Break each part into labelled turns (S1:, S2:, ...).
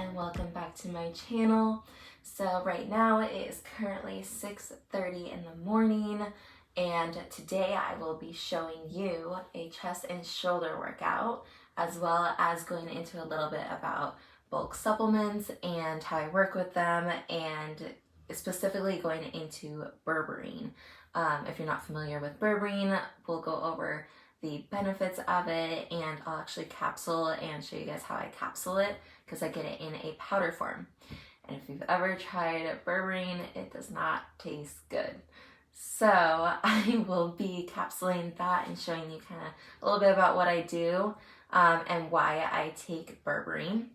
S1: and welcome back to my channel. So right now it is currently 6:30 in the morning, and today I will be showing you a chest and shoulder workout, as well as going into a little bit about bulk supplements and how I work with them, and specifically going into Berberine. If you're not familiar with Berberine, we'll go over the benefits of it, and I'll actually capsule and show you guys how I capsule it, because I get it in a powder form. And if you've ever tried Berberine, it does not taste good. So I will be capsuling that and showing you kind of a little bit about what I do and why I take Berberine.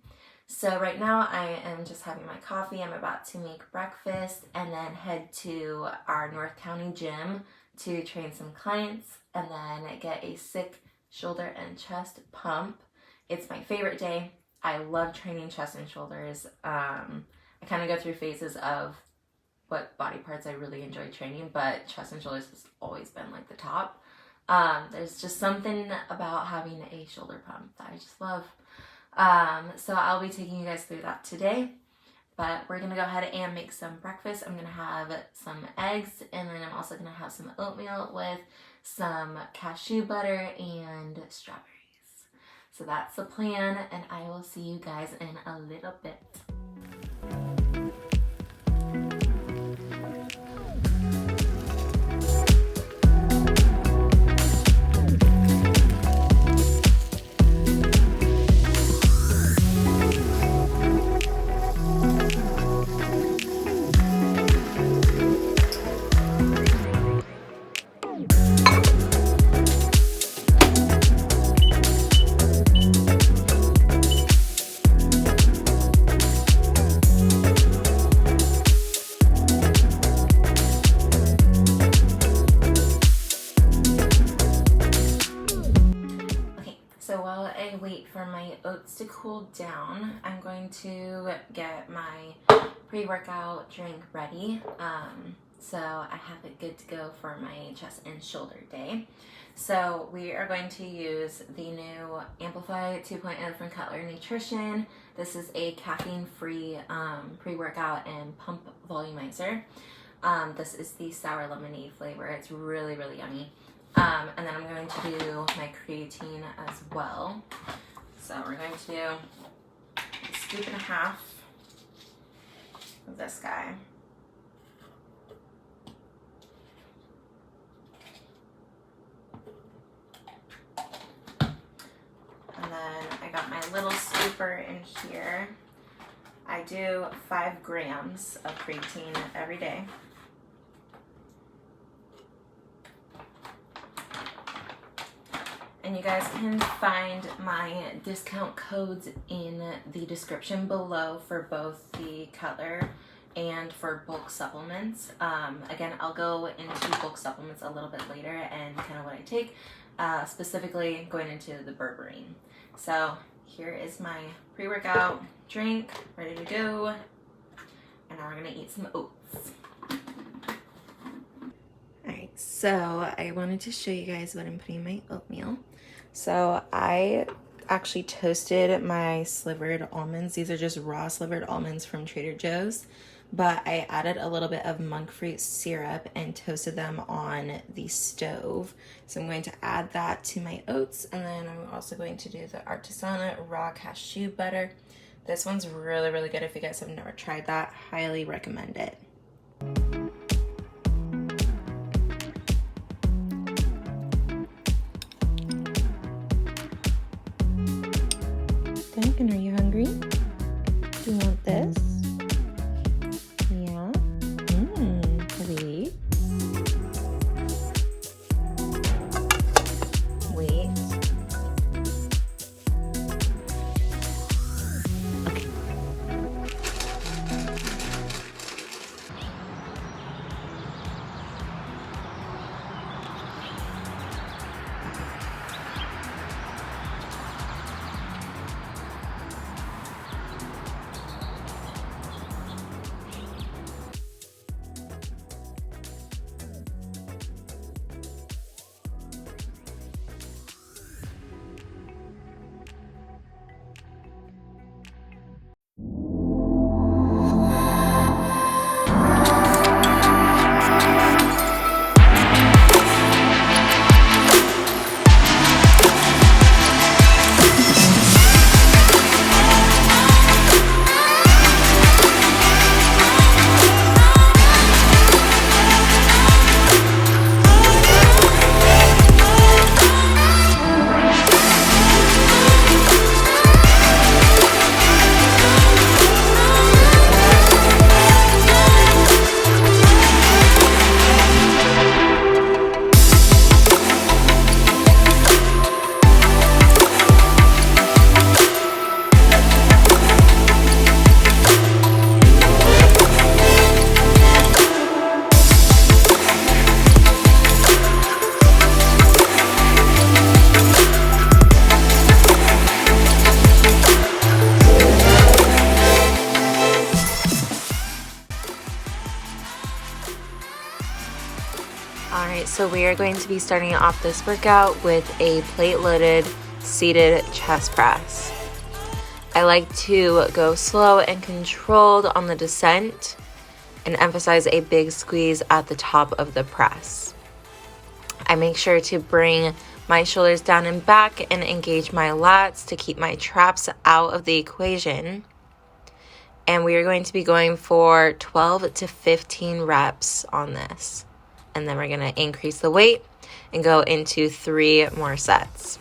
S1: So right now I am just having my coffee. I'm about to make breakfast and then head to our North County gym to train some clients and then get a sick shoulder and chest pump. It's my favorite day. I love training chest and shoulders. I kind of go through phases of what body parts I really enjoy training, but chest and shoulders has always been like the top. There's just something about having a shoulder pump that I just love. So I'll be taking you guys through that today. But we're going to go ahead and make some breakfast. I'm going to have some eggs, and then I'm also going to have some oatmeal with some cashew butter and strawberries. So that's the plan, and I will see you guys in a little bit. For my oats to cool down, I'm going to get my pre-workout drink ready, so I have it good to go for my chest and shoulder day. So we are going to use the new Amplify 2.0 from Cutler Nutrition. This is a caffeine-free pre-workout and pump volumizer. This is the sour lemonade flavor. It's really, really yummy. And then I'm going to do my creatine as well. So we're going to do a scoop and a half of this guy. And then I got my little scooper in here. I do 5 grams of creatine every day. And you guys can find my discount codes in the description below for both the Cutler and for bulk supplements. Again, I'll go into bulk supplements a little bit later and kind of what I take, specifically going into the Berberine. So here is my pre-workout drink, ready to go. And now we're gonna eat some oats. Alright, so I wanted to show you guys what I'm putting in my oatmeal. So I actually toasted my slivered almonds. These are just raw slivered almonds from Trader Joe's, but I added a little bit of monk fruit syrup and toasted them on the stove. So I'm going to add that to my oats, and then I'm also going to do the Artisana raw cashew butter. This one's really, really good. If you guys have never tried that, highly recommend it. Duncan, are you hungry? Do you want this? Yeah? Wait. Wait. Okay. Alright, so we are going to be starting off this workout with a plate-loaded seated chest press. I like to go slow and controlled on the descent and emphasize a big squeeze at the top of the press. I make sure to bring my shoulders down and back and engage my lats to keep my traps out of the equation. And we are going to be going for 12 to 15 reps on this. And then we're going to increase the weight and go into 3 more sets.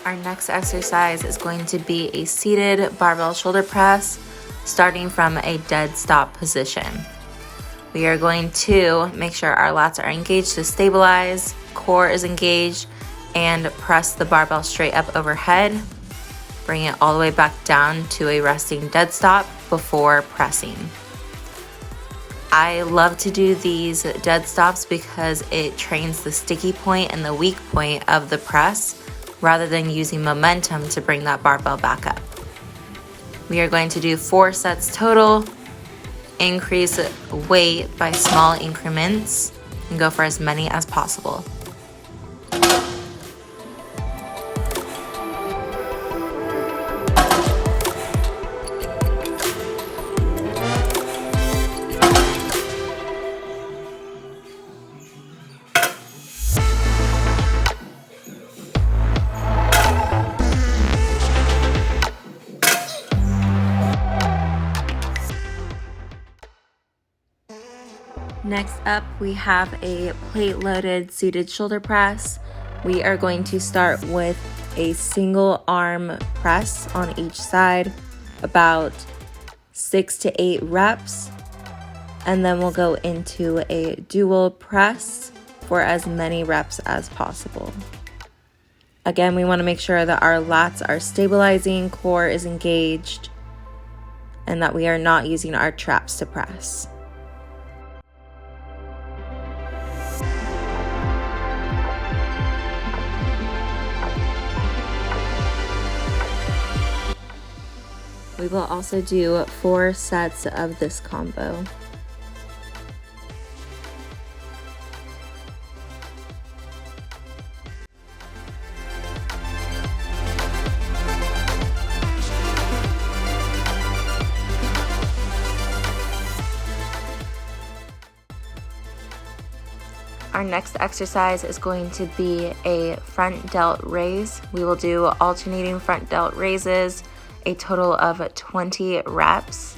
S1: Our next exercise is going to be a seated barbell shoulder press, starting from a dead stop position. We are going to make sure our lats are engaged to stabilize, core is engaged, and press the barbell straight up overhead. Bring it all the way back down to a resting dead stop before pressing. I love to do these dead stops because it trains the sticky point and the weak point of the press rather than using momentum to bring that barbell back up. We are going to do 4 sets total, increase weight by small increments, and go for as many as possible. Next up, we have a plate-loaded seated shoulder press. We are going to start with a single arm press on each side, about 6 to 8 reps. And then we'll go into a dual press for as many reps as possible. Again, we want to make sure that our lats are stabilizing, core is engaged, and that we are not using our traps to press. We will also do 4 sets of this combo. Our next exercise is going to be a front delt raise. We will do alternating front delt raises, a total of 20 reps.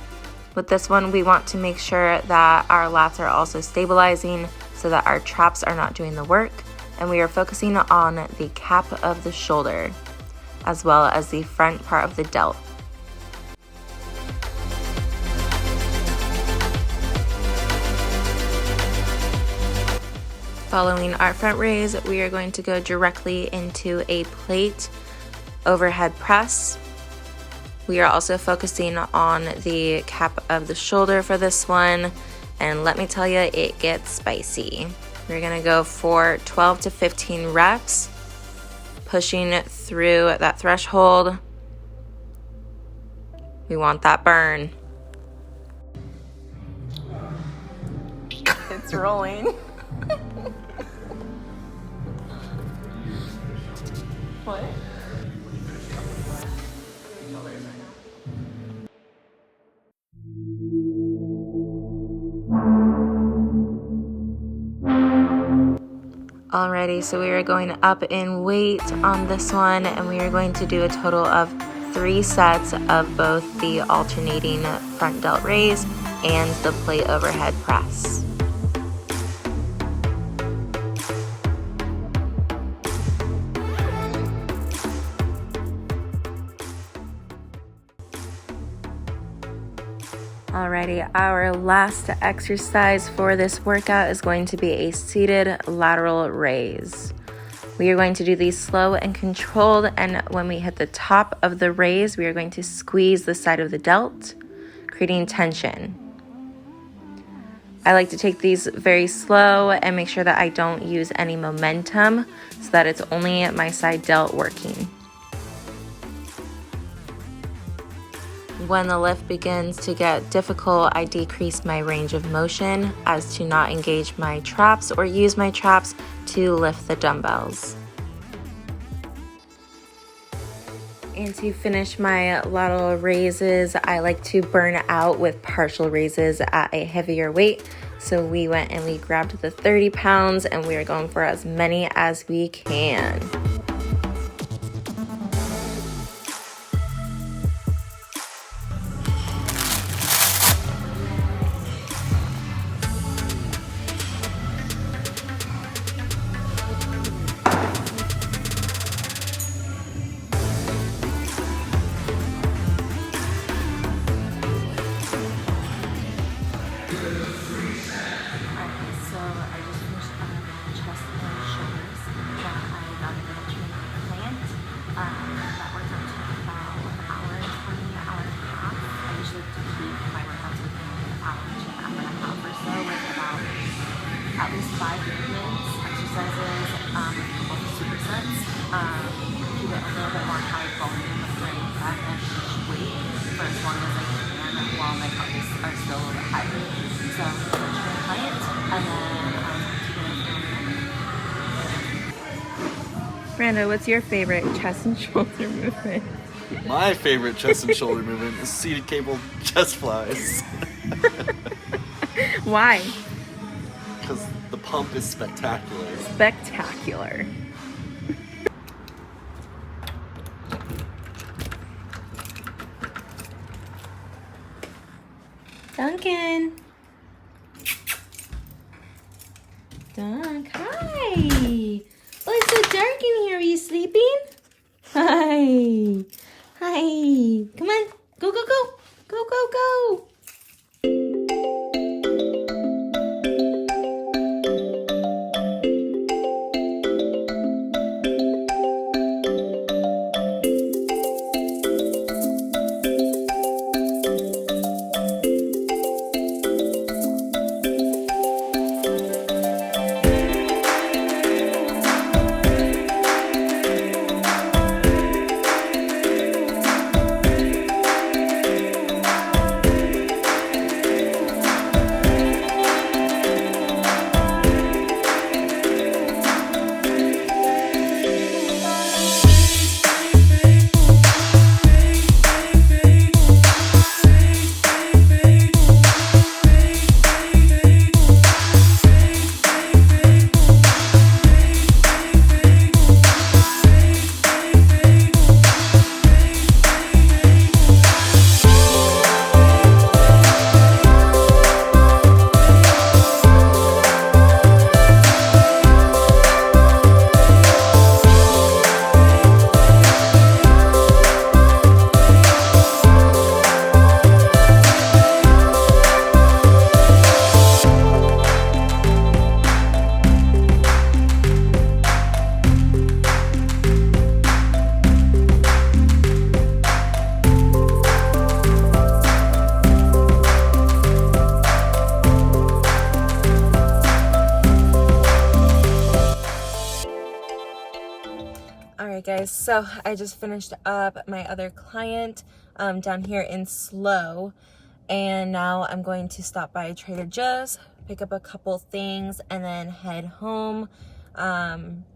S1: With this one, we want to make sure that our lats are also stabilizing so that our traps are not doing the work, and we are focusing on the cap of the shoulder as well as the front part of the delt. Following our front raise, we are going to go directly into a plate overhead press. We are also focusing on the cap of the shoulder for this one, and let me tell you, it gets spicy. We're gonna go for 12 to 15 reps, pushing through that threshold. We want that burn. It's rolling. What? Alrighty, so we are going up in weight on this one, and we are going to do a total of 3 sets of both the alternating front delt raise and the plate overhead press. Alrighty, our last exercise for this workout is going to be a seated lateral raise. We are going to do these slow and controlled, and when we hit the top of the raise, we are going to squeeze the side of the delt, creating tension. I like to take these very slow and make sure that I don't use any momentum so that it's only my side delt working. When the lift begins to get difficult, I decrease my range of motion as to not engage my traps or use my traps to lift the dumbbells. And to finish my lateral raises, I like to burn out with partial raises at a heavier weight. So we went and we grabbed the 30 pounds and we are going for as many as we can. At least 5 movements, exercises, a couple of supersets, keep it a little bit more high volume during prep and each weight for as long as I can while my cardios are still a little bit higher. So switch my client and then Brando, what's your favorite chest and shoulder movement?
S2: My favorite chest and shoulder movement is seated cable chest flies.
S1: Why?
S2: Because the pump is spectacular.
S1: Spectacular. Duncan. Dunk, hi. Oh, it's so dark in here. Are you sleeping? Hi. Hi. Come on. Go, go, go. Go, go, go. Alright guys, so I just finished up my other client down here in Slow, and now I'm going to stop by Trader Joe's, pick up a couple things, and then head home,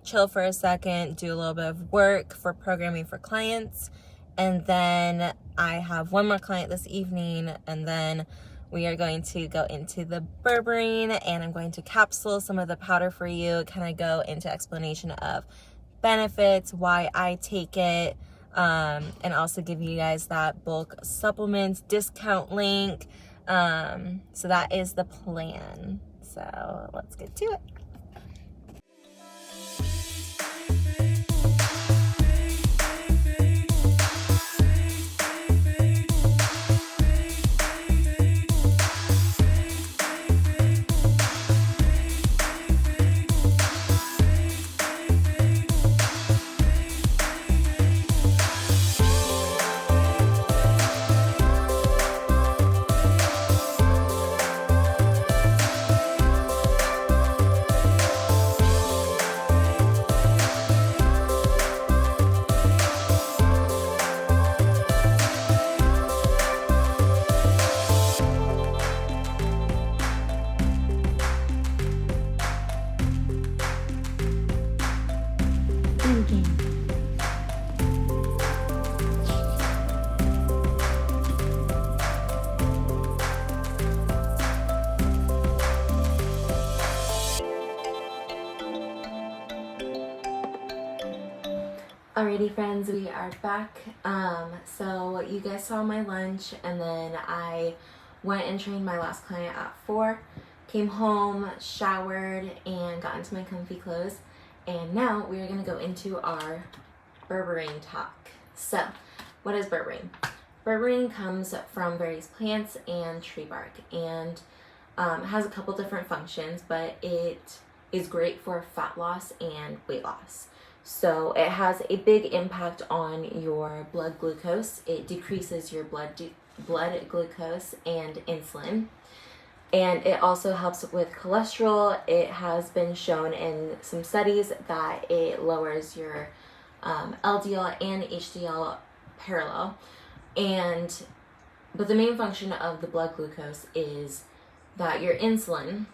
S1: chill for a second, do a little bit of work for programming for clients, and then I have one more client this evening, and then we are going to go into the Berberine, and I'm going to capsule some of the powder for you, kind of go into explanation of benefits, why I take it, and also give you guys that bulk supplements discount link. So that is the plan. So let's get to it. thinking. Alrighty friends, we are back. So you guys saw my lunch, and then I went and trained my last client at 4, came home, showered, and got into my comfy clothes. And now we are going to go into our berberine talk. So, what is berberine? Berberine comes from various plants and tree bark, and has a couple different functions, but it is great for fat loss and weight loss. So it has a big impact on your blood glucose. It decreases your blood glucose and insulin. And it also helps with cholesterol. It has been shown in some studies that it lowers your LDL and HDL parallel. But the main function of the blood glucose is that your insulin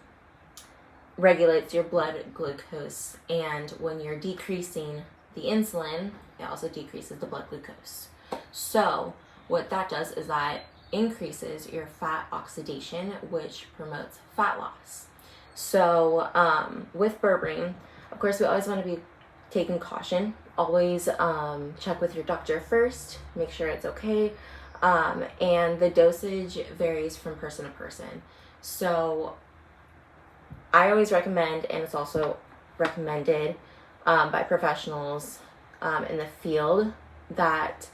S1: regulates your blood glucose, and when you're decreasing the insulin, it also decreases the blood glucose. So what that does is that increases your fat oxidation, which promotes fat loss. So with berberine, of course, we always want to be taking caution. Always check with your doctor first, make sure it's okay, and the dosage varies from person to person. So I always recommend, and it's also recommended by professionals in the field, that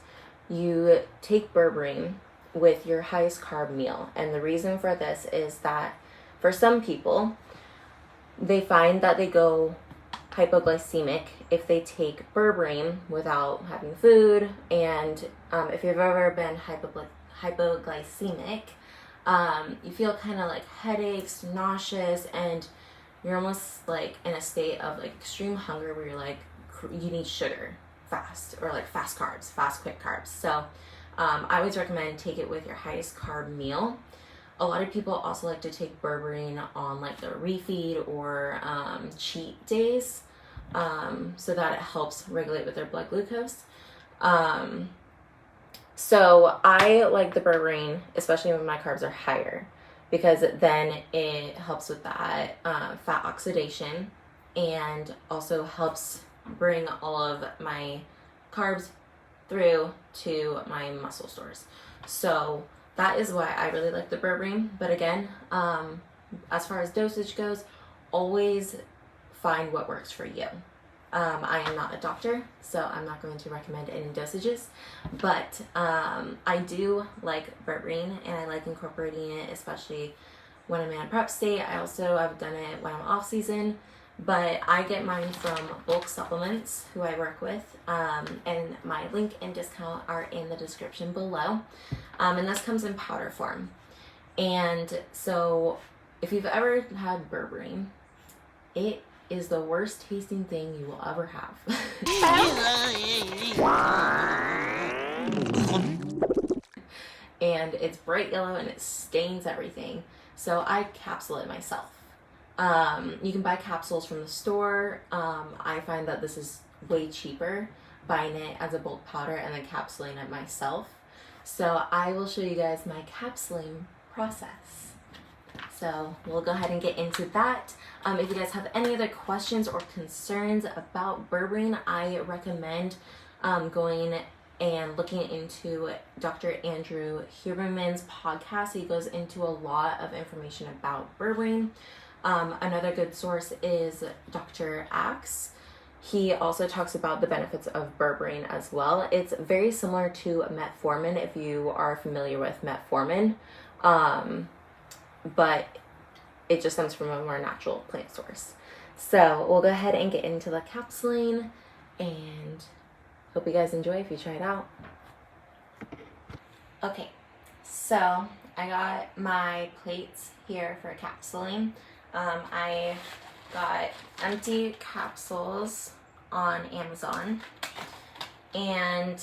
S1: you take berberine with your highest carb meal. And the reason for this is that for some people, they find that they go hypoglycemic if they take berberine without having food. And if you've ever been hypoglycemic, you feel kind of like headaches, nauseous, and you're almost like in a state of like extreme hunger where you're like, you need sugar fast, or like fast carbs, fast quick carbs. So I always recommend take it with your highest carb meal. A lot of people also like to take berberine on like the refeed or cheat days, so that it helps regulate with their blood glucose. So I like the berberine, especially when my carbs are higher, because then it helps with that fat oxidation, and also helps bring all of my carbs through to my muscle stores. So that is why I really like the berberine. But again, as far as dosage goes, always find what works for you. I am not a doctor, so I'm not going to recommend any dosages, but I do like berberine, and I like incorporating it, especially when I'm in a prep state. I've done it when I'm off season, but I get mine from Bulk Supplements, who I work with, and my link and discount are in the description below, and this comes in powder form. And so if you've ever had berberine, it is the worst tasting thing you will ever have. And it's bright yellow and it stains everything. So I capsule it myself. You can buy capsules from the store. I find that this is way cheaper, buying it as a bulk powder and then capsuling it myself. So I will show you guys my capsuling process. So we'll go ahead and get into that. If you guys have any other questions or concerns about berberine, I recommend going and looking into Dr. Andrew Huberman's podcast. He goes into a lot of information about berberine. Another good source is Dr. Axe. He also talks about the benefits of berberine as well. It's very similar to metformin, if you are familiar with metformin. But it just comes from a more natural plant source. So we'll go ahead and get into the capsuling, and hope you guys enjoy if you try it out. Okay, so I got my plates here for capsuling. I got empty capsules on Amazon, and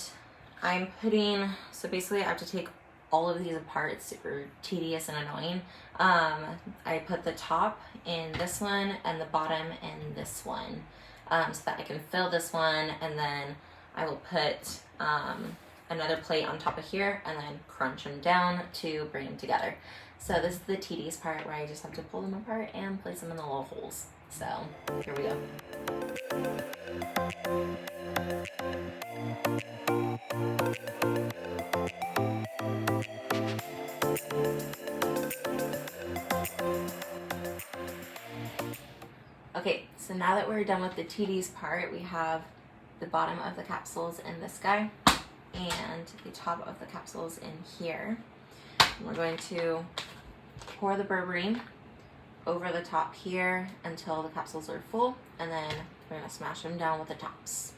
S1: I'm putting, so basically I have to take all of these apart. It's super tedious and annoying. I put the top in this one and the bottom in this one, so that I can fill this one, and then I will put another plate on top of here and then crunch them down to bring them together. So this is the tedious part where I just have to pull them apart and place them in the little holes. So here we go. Okay, so now that we're done with the tedious part, we have the bottom of the capsules in this guy and the top of the capsules in here. And we're going to pour the berberine over the top here until the capsules are full, and then we're going to smash them down with the tops.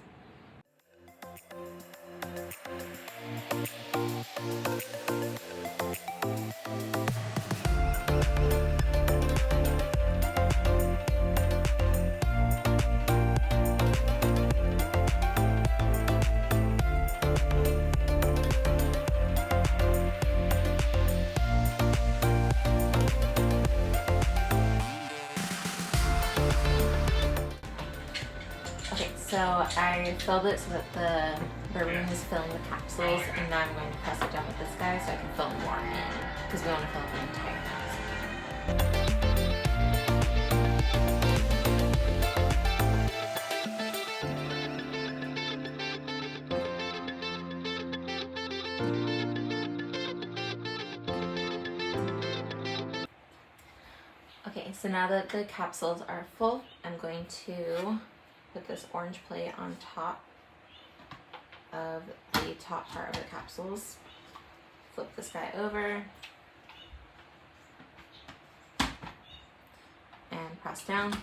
S1: So I filled it so that the berberine is filling the capsules, and now I'm going to press it down with this guy so I can fill more in, because we want to fill the entire capsule. Okay, so now that the capsules are full, I'm going to put this orange plate on top of the top part of the capsules. Flip this guy over and press down.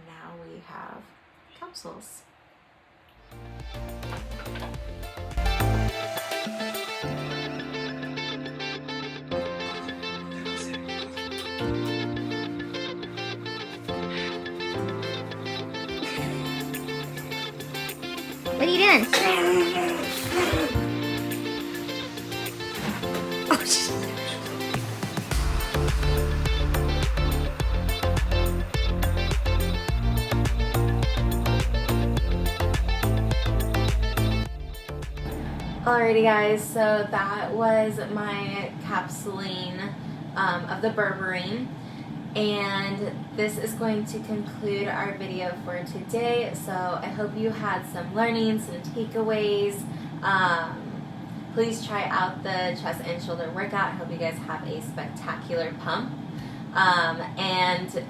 S1: Now we have capsules.
S3: What are you doing? Oh, shit.
S1: Alrighty guys, so that was my capsuling of the berberine, and this is going to conclude our video for today. So I hope you had some learnings, some takeaways. Please try out the chest and shoulder workout. I hope you guys have a spectacular pump, and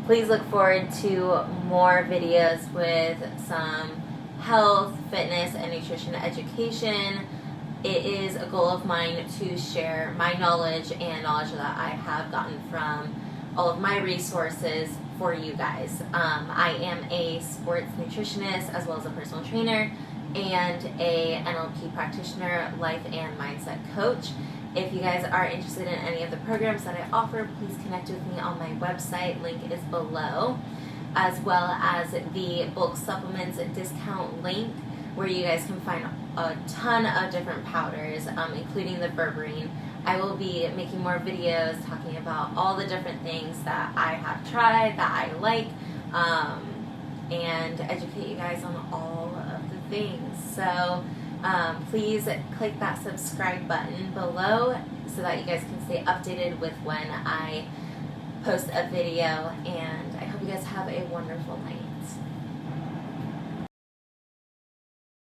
S1: please look forward to more videos with some health, fitness, and nutrition education. It is a goal of mine to share my knowledge and knowledge that I have gotten from all of my resources for you guys. I am a sports nutritionist as well as a personal trainer and a NLP practitioner, life and mindset coach. If you guys are interested in any of the programs that I offer, please connect with me on my website. Link is below, as well as the bulk supplements discount link, where you guys can find a ton of different powders, including the berberine. I will be making more videos talking about all the different things that I have tried, that I like, and educate you guys on all of the things. So please click that subscribe button below so that you guys can stay updated with when I post a video, and I hope you guys have a wonderful night.